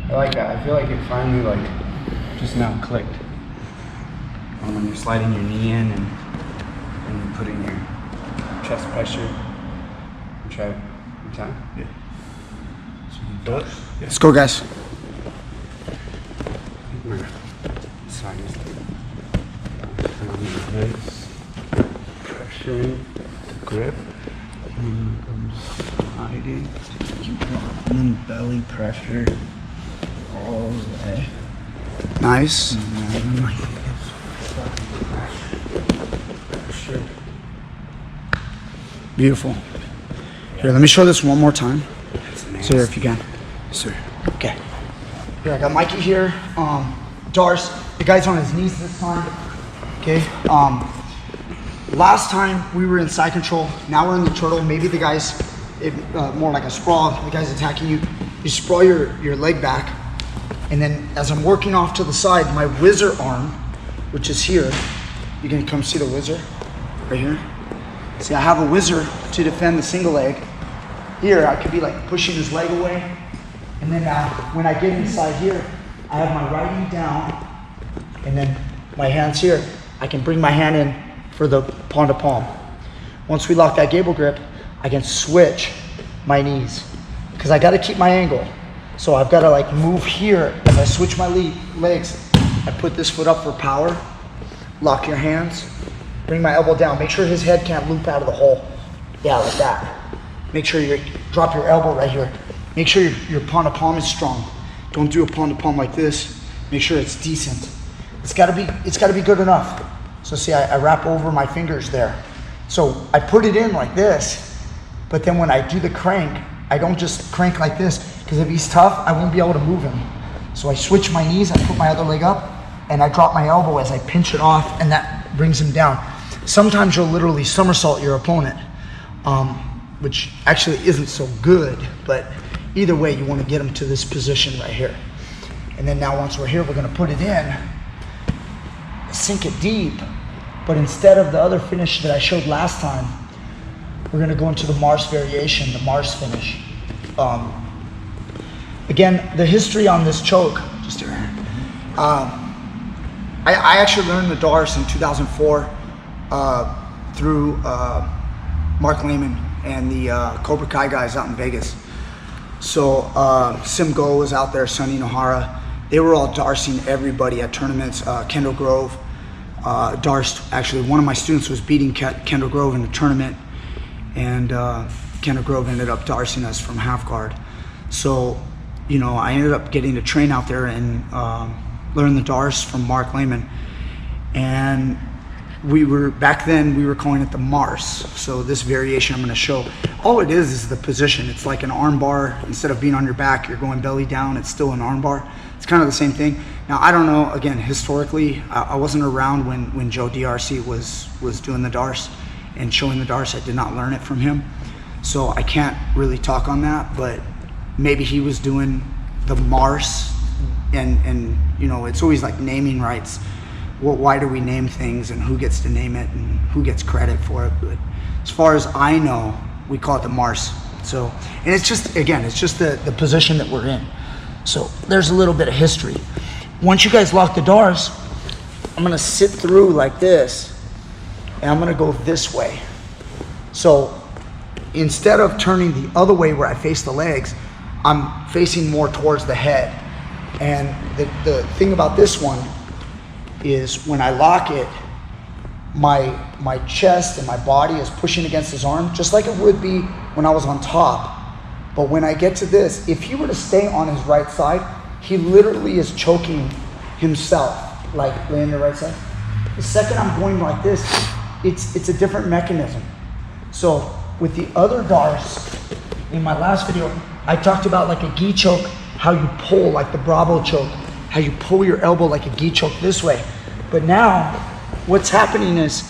I like that. I feel like it finally like just now clicked. When you're sliding your knee in and putting your chest pressure. Try it one time. Yeah. Let's go, guys. Pressure, the grip, and I'm sliding. And then belly pressure all the way. Nice. Pressure. Beautiful. Here, let me show this one more time. That's So here, if you can. Yes, sir. Okay. Here, I got Mikey here. Darce, the guy's on his knees this time. Okay. Last time we were in side control. Now we're in the turtle. Maybe the guy's more like a sprawl. The guy's attacking you. You sprawl your leg back, and then as I'm working off to the side, my whizzer arm, which is here, you can come see the whizzer right here. See, I have a whizzer to defend the single leg. Here, I could be like pushing his leg away. And then when I get inside here, I have my right knee down, and then my hand's here. I can bring my hand in for the palm to palm. Once we lock that gable grip, I can switch my knees because I gotta keep my angle. So I've gotta like move here as I switch my legs. I put this foot up for power, lock your hands, bring my elbow down. Make sure his head can't loop out of the hole. Yeah, like that. Make sure you drop your elbow right here. Make sure your palm to palm is strong. Don't do a palm to palm like this. Make sure it's decent. It's gotta be good enough. So see, I wrap over my fingers there. So I put it in like this, but then when I do the crank, I don't just crank like this, because if he's tough, I won't be able to move him. So I switch my knees, I put my other leg up, and I drop my elbow as I pinch it off, and that brings him down. Sometimes you'll literally somersault your opponent, which actually isn't so good, but either way, you want to get him to this position right here. And then now once we're here, we're going to put it in, sink it deep, but instead of the other finish that I showed last time, we're going to go into the Marce variation, the Marce finish. Again, the history on this choke, just here. I actually learned the Darce in 2004 through Mark Lehman and the Cobra Kai guys out in Vegas. So Sim Go was out there, Sonny Nohara. They were all Darcing everybody at tournaments. Kendall Grove, Darce, actually one of my students was beating Kendall Grove in the tournament, and Kendall Grove ended up Darcing us from half guard. So, you know, I ended up getting to train out there and learn the Darce from Mark Lehman. And back then we were calling it the Marce. So this variation I'm gonna show, all it is the position. It's like an arm bar. Instead of being on your back, you're going belly down, it's still an arm bar. It's kind of the same thing. Now, I don't know, again, historically, I wasn't around when Joe DRC was doing the Darce and showing the Darce. I did not learn it from him. So I can't really talk on that, but maybe he was doing the Marce, and you know, it's always like naming rights. Why do we name things, and who gets to name it, and who gets credit for it? But as far as I know, we call it the Marce. So, and it's just, again, it's just the position that we're in. So there's a little bit of history. Once you guys lock the Darce, I'm gonna sit through like this, and I'm gonna go this way. So instead of turning the other way where I face the legs, I'm facing more towards the head. And the thing about this one is when I lock it, my chest and my body is pushing against his arm, just like it would be when I was on top. But when I get to this, if he were to stay on his right side, he literally is choking himself, like laying the right side. The second I'm going like this, it's a different mechanism. So with the other Darce, in my last video, I talked about like a gi choke, how you pull, like the Bravo choke, how you pull your elbow like a gi choke this way. But now, what's happening is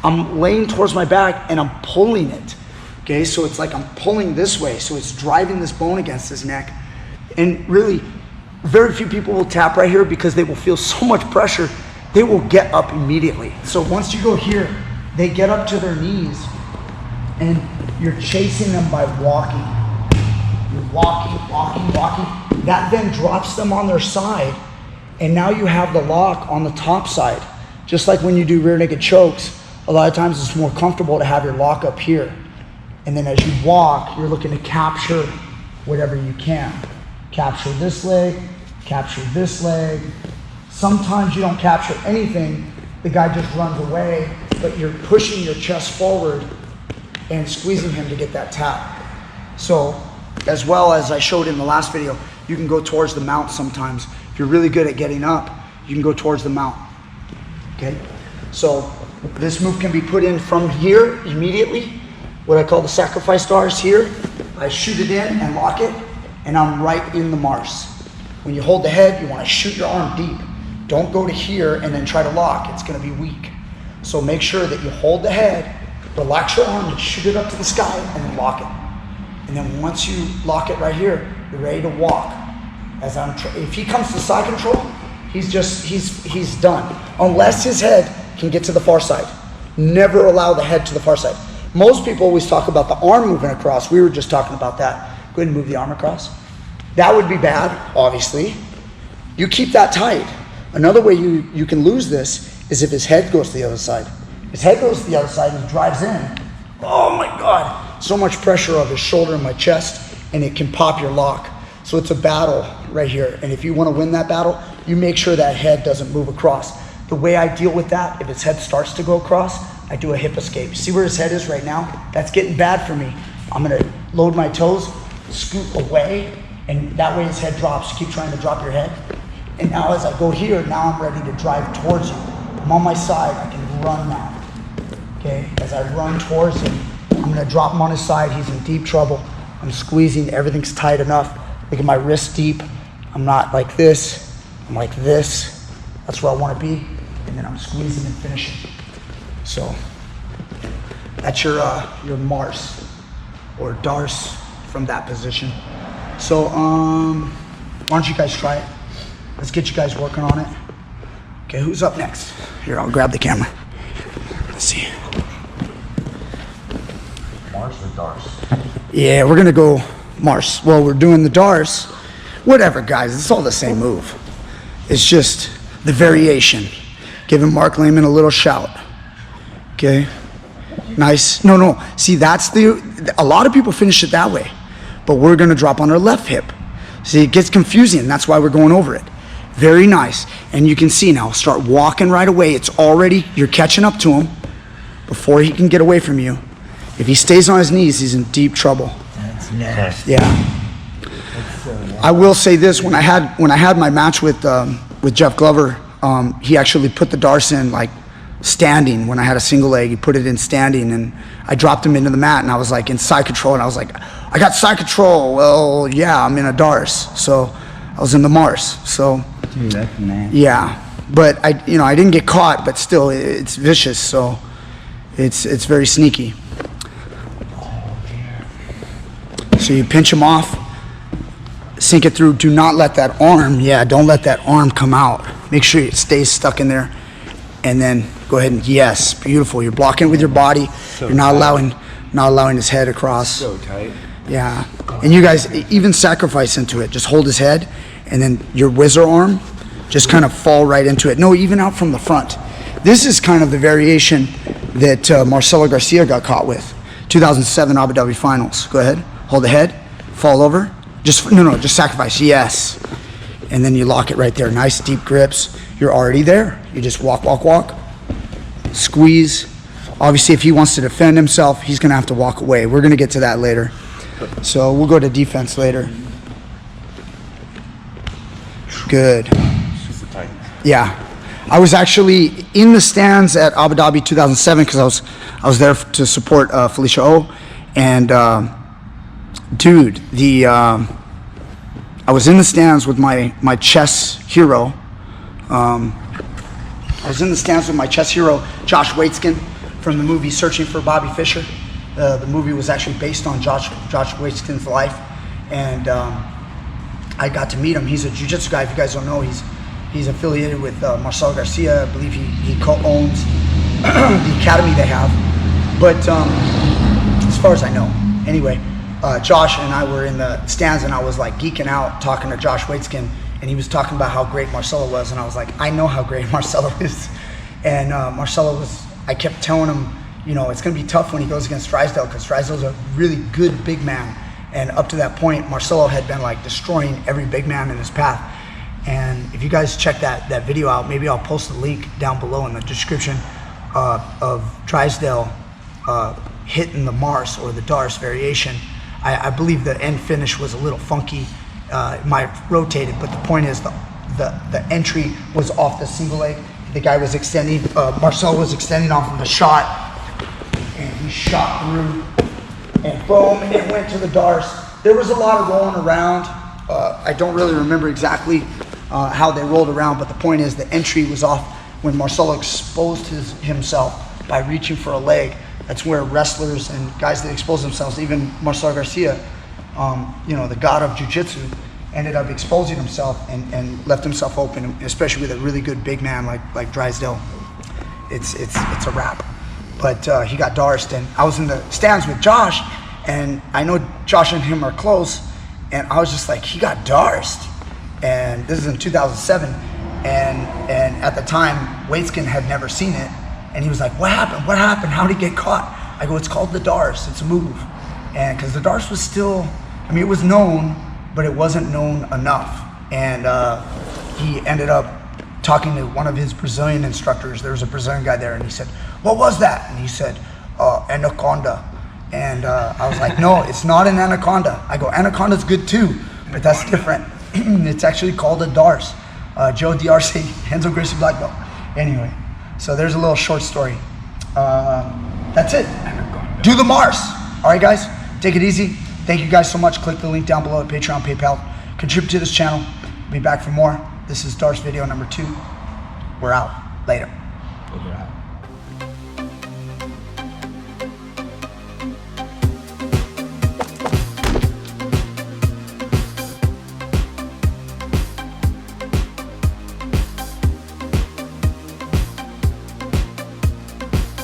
I'm laying towards my back and I'm pulling it. Okay, so it's like I'm pulling this way, so it's driving this bone against his neck. And really, very few people will tap right here because they will feel so much pressure, they will get up immediately. So once you go here, they get up to their knees, and you're chasing them by walking. You're walking, walking, walking. That then drops them on their side, and now you have the lock on the top side. Just like when you do rear naked chokes, a lot of times it's more comfortable to have your lock up here. And then as you walk, you're looking to capture whatever you can. Capture this leg, capture this leg. Sometimes you don't capture anything, the guy just runs away, but you're pushing your chest forward and squeezing him to get that tap. So, as well as I showed in the last video, you can go towards the mount sometimes. If you're really good at getting up, you can go towards the mount, okay? So, this move can be put in from here immediately, what I call the sacrifice Darce here. I shoot it in and lock it, and I'm right in the Marce. When you hold the head, you want to shoot your arm deep. Don't go to here and then try to lock. It's going to be weak. So make sure that you hold the head, relax your arm, and shoot it up to the sky, and then lock it. And then once you lock it right here, you're ready to walk. If he comes to side control, he's done. Unless his head can get to the far side. Never allow the head to the far side. Most people always talk about the arm moving across. We were just talking about that. Go ahead and move the arm across. That would be bad, obviously. You keep that tight. Another way you can lose this is if his head goes to the other side. His head goes to the other side and he drives in. Oh my God. So much pressure on his shoulder and my chest, and it can pop your lock. So it's a battle right here. And if you want to win that battle, you make sure that head doesn't move across. The way I deal with that, if his head starts to go across, I do a hip escape. See where his head is right now? That's getting bad for me. I'm gonna load my toes, scoot away, and that way his head drops. Keep trying to drop your head. And now as I go here, now I'm ready to drive towards you. I'm on my side, I can run now. Okay, as I run towards him, I'm gonna drop him on his side. He's in deep trouble. I'm squeezing, everything's tight enough. Look at my wrist deep. I'm not like this, I'm like this. That's where I wanna be. And then I'm squeezing and finishing. So, that's your Marce or Darce from that position. So, why don't you guys try it? Let's get you guys working on it. Okay, who's up next? Here, I'll grab the camera. Let's see. Marce or Darce? Yeah, we're gonna go Marce. Well, we're doing the Darce. Whatever, guys, it's all the same move. It's just the variation. Giving Mark Lehman a little shout. Okay, nice. No. See, that's a lot of people finish it that way, but we're gonna drop on our left hip. See, it gets confusing. That's why we're going over it. Very nice. And you can see now, start walking right away. It's already, you're catching up to him before he can get away from you. If he stays on his knees, he's in deep trouble. That's nasty. Yeah. I will say this, when I had my match with Jeff Glover, he actually put the Darce in like standing. When I had a single leg, he put it in standing, and I dropped him into the mat, and I was like in side control, and I was like, I got side control. Well, yeah, I'm in a Darce, so I was in the Marce. So, dude, that's nasty. Yeah, but I didn't get caught, but still, it's vicious. So, it's very sneaky. So you pinch him off, sink it through. Do not let that arm. Yeah, don't let that arm come out. Make sure it stays stuck in there, and then go ahead and yes, beautiful. You're blocking it with your body. So you're not allowing his head across. So tight. Yeah, and you guys even sacrifice into it. Just hold his head, and then your whizzer arm, just kind of fall right into it. No, even out from the front. This is kind of the variation that Marcelo Garcia got caught with. 2007 Abu Dhabi Finals. Go ahead, hold the head, fall over. Just sacrifice. Yes, and then you lock it right there. Nice deep grips. You're already there. You just walk, squeeze. Obviously, if he wants to defend himself, he's gonna have to walk away. We're gonna get to that later. So we'll go to defense later. Good. Super tight. Yeah. I was actually in the stands at Abu Dhabi 2007 because I was there to support Felicia O. And dude, I was in the stands with my chess hero. Josh Waitskin, from the movie Searching for Bobby Fischer. The movie was actually based on Josh Waitskin's life, and I got to meet him. He's a jiu-jitsu guy. If you guys don't know, he's affiliated with Marcelo Garcia. I believe he co-owns the academy they have. But as far as I know, anyway, Josh and I were in the stands, and I was like geeking out talking to Josh Waitskin, and he was talking about how great Marcelo was, and I was like, I know how great Marcelo is. And Marcelo was, I kept telling him, you know, it's going to be tough when he goes against Drysdale, because Drysdale's a really good big man. And up to that point, Marcelo had been like destroying every big man in his path. And if you guys check that video out, maybe I'll post the link down below in the description of Drysdale hitting the Marce or the Darce variation. I believe the end finish was a little funky. It might have rotated, but the point is the entry was off the single leg. The guy was extending, Marcelo was extending off of the shot, and he shot through, and boom, it went to the Darce. There was a lot of rolling around. I don't really remember exactly how they rolled around, but the point is the entry was off when Marcelo exposed himself by reaching for a leg. That's where wrestlers and guys that expose themselves, even Marcelo Garcia, you know, the god of Jiu-jitsu, ended up exposing himself and left himself open, especially with a really good big man like Drysdale. It's a wrap. But he got Darced, and I was in the stands with Josh, and I know Josh and him are close, and I was just like, he got Darced. And this is in 2007, and at the time, Waitskin had never seen it, and he was like, what happened? What happened? How did he get caught? I go, it's called the Darce. It's a move. And because the Darce was still, I mean, it was known, but it wasn't known enough. And he ended up talking to one of his Brazilian instructors. There was a Brazilian guy there, and he said, what was that? And he said, anaconda. And I was like, no, it's not an anaconda. I go, anaconda's good too, but that's different. It's actually called a Darce. Joe Darce, Enzo Gracie black belt. Anyway, so there's a little short story. That's it. Do the Marce. All right, guys, take it easy. Thank you guys so much. Click the link down below at Patreon, PayPal. Contribute to this channel. Be back for more. This is Darce video number 2. We're out. Later. We're out.